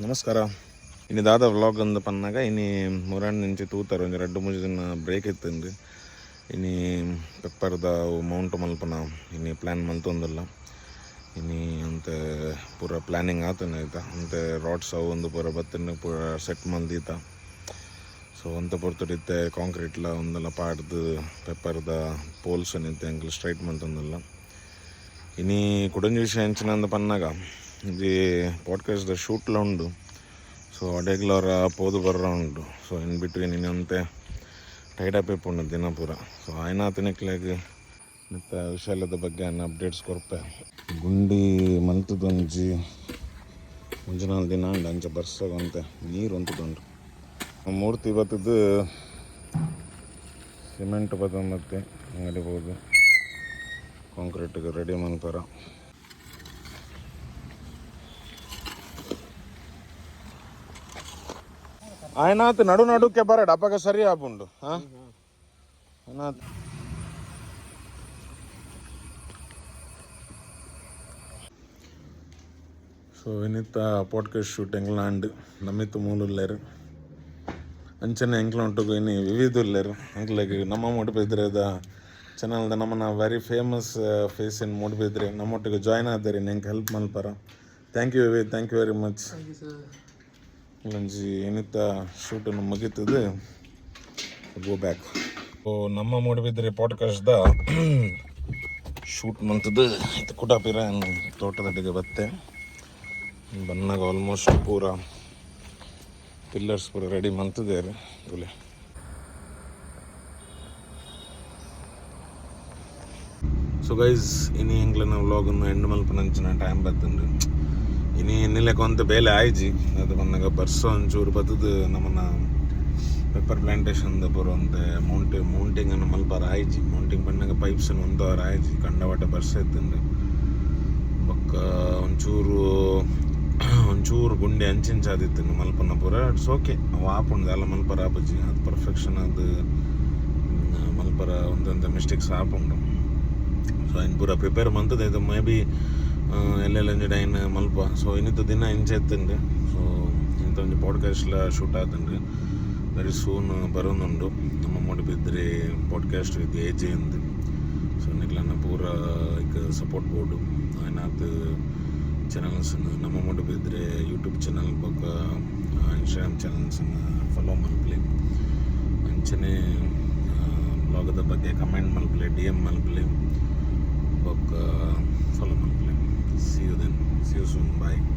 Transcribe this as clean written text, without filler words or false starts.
ನಮಸ್ಕಾರ. ಇನ್ನಿದಾದ ವ್ಲಾಗ್ ಅಂದು ಪನ್ನಾಗ ಇನ್ನು ಮೂರಣ್ಣ నుంచి ತೂತಾರೆ ಒಂದು 2-3 ದಿನ ಬ್ರೇಕ್ ಇತ್ತಂದು ಇನ್ನು ಪೆಪ್ಪರ್ದ ಮೌಂಟ್ ಮಲ್ಪನ ಇನ್ನು ಪ್ಲ್ಯಾನ್ ಮಲ್ತೊಂದಿಲ್ಲ. ಇನ್ನು ಅಂತ ಪೂರ ಪ್ಲ್ಯಾನಿಂಗ್ ಆತನ ಆಯ್ತಾ ಅಂತ ರಾಡ್ಸ್ ಅವು ಒಂದು ಪೂರ ಬತ್ತನ್ನು ಪೂರ ಸೆಟ್ ಮಲ್ದೀತ. ಸೊ ಅಂತ ಪೊರ್ತುಡಿತ್ತೆ ಕಾಂಕ್ರೀಟ್ಲ ಒಂದೆಲ್ಲ ಪಾಡ್ದು ಪೆಪ್ಪರ್ದ ಪೋಲ್ಸ್ ನಿಂತೆ ಅಂಕಲ್ ಸ್ಟ್ರೈಟ್ ಮಲ್ತೊಂದಿಲ್ಲ. ಇನ್ನು ಕುಡಂಜಿ ವಿಷಯ ಹೆಂಚಿನ ಅಂದ ಪನ್ನಾಗ ಇದು ಪಾಡ್ಕಾಸ್ಟ್ ಶೂಟ್ಲ ಉಂಡು. ಸೊ ಅಡೆಗ್ಲವರ ಪೋದು ಬರ್ರ ಉಂಟು. ಸೊ ಇನ್ ಬಿಟ್ವೀನ್ ಇನ್ನಂತೆ ಟೈಡ್ ಅಪ್ ಉಂಡು ದಿನ ಪೂರ. ಸೊ ಆಯ್ನ ತಿನ್ನಕ್ಲಾಗಿ ಮತ್ತು ವಿಷಯದ ಬಗ್ಗೆ ಅಪ್ಡೇಟ್ಸ್ ಕೊರಪೆ ಗುಂಡಿ ಮಂತದೊಂಜಿ ಮುಂಜಾನೆ ದಿನ ಉಂಡು ಅಂಚೆ ಬರ್ಸೋಗಂತೆ ನೀರು ಅಂತದುಂಟು. ಮೂರ್ತಿ ಬತ್ತದು ಸಿಮೆಂಟ್ ಬತ್ತ ಮತ್ತೆ ಅಂಗಡಿ ಹೋದು ಕಾಂಕ್ರೀಟ್ಗೆ ರೆಡಿ ಮಾಡ್ತಾರ. ಆಯ್ನಾತ್ ನಡುಕ್ಕೆ ಬರಡ ಅಪ್ಪಗ ಸರಿ ಆಪುಂಡು. ಆಯ್ನಾತ್ ಸೊ ಇನ್ನಿತ್ತ ಪಾಡ್ಕಾಸ್ಟ್ ಶೂಟ್ ಎಂಗ್ಲಾಂಡ್ ನಮ್ಮಿತ್ತು ಮೂಲರು ಅಂಚನೆ ಎಂಕ್ಲ ಉಂಟು ಇನ್ನು ವಿವಿಧ ಉಳ್ಳರು ಎಂಕ್ಲಾಗ ನಮ್ಮ ಮೂಡಿಬಿದ್ರೆದ ಚಾನಲ್ದ ನಮ್ಮನ್ನ very famous face in Moodbidri ನಮ್ಮೊಟ್ಟಿಗೆ ಜಾಯ್ನ್ ಆದಾರೆ ನಂಗೆ ಹೆಲ್ಪ್ ಮಲ್ಪಾರ. Thank you Vivek, thank you very much. ಒಂಜಿ ಏನಿತ್ತ ಶೂಟನ್ನು ಮುಗೀತದೆ ಗೋ ಬ್ಯಾಕ್. ಸೊ ನಮ್ಮ ಮೂಡಿಬಿದ್ರೆ ಪಾಡ್ಕಾಸ್ಟ್ದ ಶೂಟ್ ಮಂತದ್ದು ಇದು ಕುಟಾಪಿರ ತೋಟದಡಿಗೆ ಬತ್ತೆ ಬನ್ನಾಗ ಆಲ್ಮೋಸ್ಟ್ ಪೂರ ಪಿಲ್ಲರ್ಸ್ ಪೂರ ರೆಡಿ ಮಂತದೇರು ತುಲೆ. ಸೊ ಗೈಸ್ ಇನಿ ಎಂಗ್ಲನ ವ್ಲಾಗನ್ನು ಎಂಡ್ ಮಲ್ಪನಂಚಿನ ಟೈಮ್ ಬರ್ತಂಡು. ಇನಿ ಎನ್ನಿಲೆಕ್ಕ ಒಂದು ಬೇಲೆ ಆಯ್ಜಿ ಅದು ಬಂದಾಗ ಬರ್ಸೋ ಒಂಚೂರು ಬತ್ತದು ನಮ್ಮನ್ನ ಪೆಪ್ಪರ್ ಪ್ಲಾಂಟೇಶನ್ದ ಪೂರ ಒಂದು ಮೌಂಟಿಂಗನ್ನು ಮಲ್ಪಾರ ಆಯ್ಜಿ. ಮೌಂಟಿಂಗ್ ಬಂದಾಗ ಪೈಪ್ಸನ್ನು 1 ವಾರ ಆಯ್ಜಿ ಕಂಡವಾಟ ಬರ್ಸ ಎತ್ತಂಡು ಬೊಕ್ಕ ಒಂಚೂರು ಗುಂಡಿ ಅಂಚಿಂಚಾದಿತ್ತು ಮಲ್ಪನ ಪೂರ. ಇಟ್ಸ್ ಓಕೆ ಅವು ಆಪುಂಡು ಎಲ್ಲ ಮಲ್ಪರ ಆಪಜ್ಜಿ ಅದು ಪರ್ಫೆಕ್ಷನ್ ಅದು ಮಲ್ಪರ ಒಂದೊಂದು ಮಿಸ್ಟೇಕ್ಸ್ ಆಪುಂಡು. ಸೊ ಇನ್ನು ಪೂರ ಪ್ರಿಪೇರ್ ಮಂತದ ಇದು ಮೇ ಬಿ ಎಲ್ಲೆಲ್ಲ ಡೈನ್ ಮಲ್ಪ. ಸೊ ಇನ್ನಿತ್ತು ದಿನ ಇಂಚೆತ್ತಂಡು. ಸೊ ಇಂಥ ಒಂದು ಪಾಡ್ಕಾಸ್ಟ್ಲ ಶೂಟ್ ಆತಂಡು ವೆರಿ ಸೂನ್ ಬರೋದುಂಡು ನಮ್ಮ ಮೂಡಿಬಿದ್ರೆ ಪಾಡ್ಕಾಸ್ಟ್ ವಿತ್ AJ ಅಂದು. ಸೊ ನಿಗ್ಲನ್ನ ಪೂರ ಈಗ ಸಪೋರ್ಟ್ ಬೋರ್ಡು ಏನಾಯ್ತು ಚಾನಲ್ಸನ್ನು ನಮ್ಮ ಮೂಡಿಬಿದ್ರೆ ಯೂಟ್ಯೂಬ್ ಚಾನಲ್ ಬೊಕ್ಕ ಇನ್ಸ್ಟಾಗ್ರಾಮ್ ಚಾನಲ್ಸನ್ನು ಫಾಲೋ ಮಲ್ಪಲಿ. ಅಂಚನೆ ಬ್ಲಾಗದ ಬಗ್ಗೆ ಕಮೆಂಟ್ ಮಲ್ಪಲಿ, DM ಮಲ್ಪಲಿ ಬೊಕ್ಕ follow ಮಲ್ಪಲಿ. See you then. See you soon. Bye.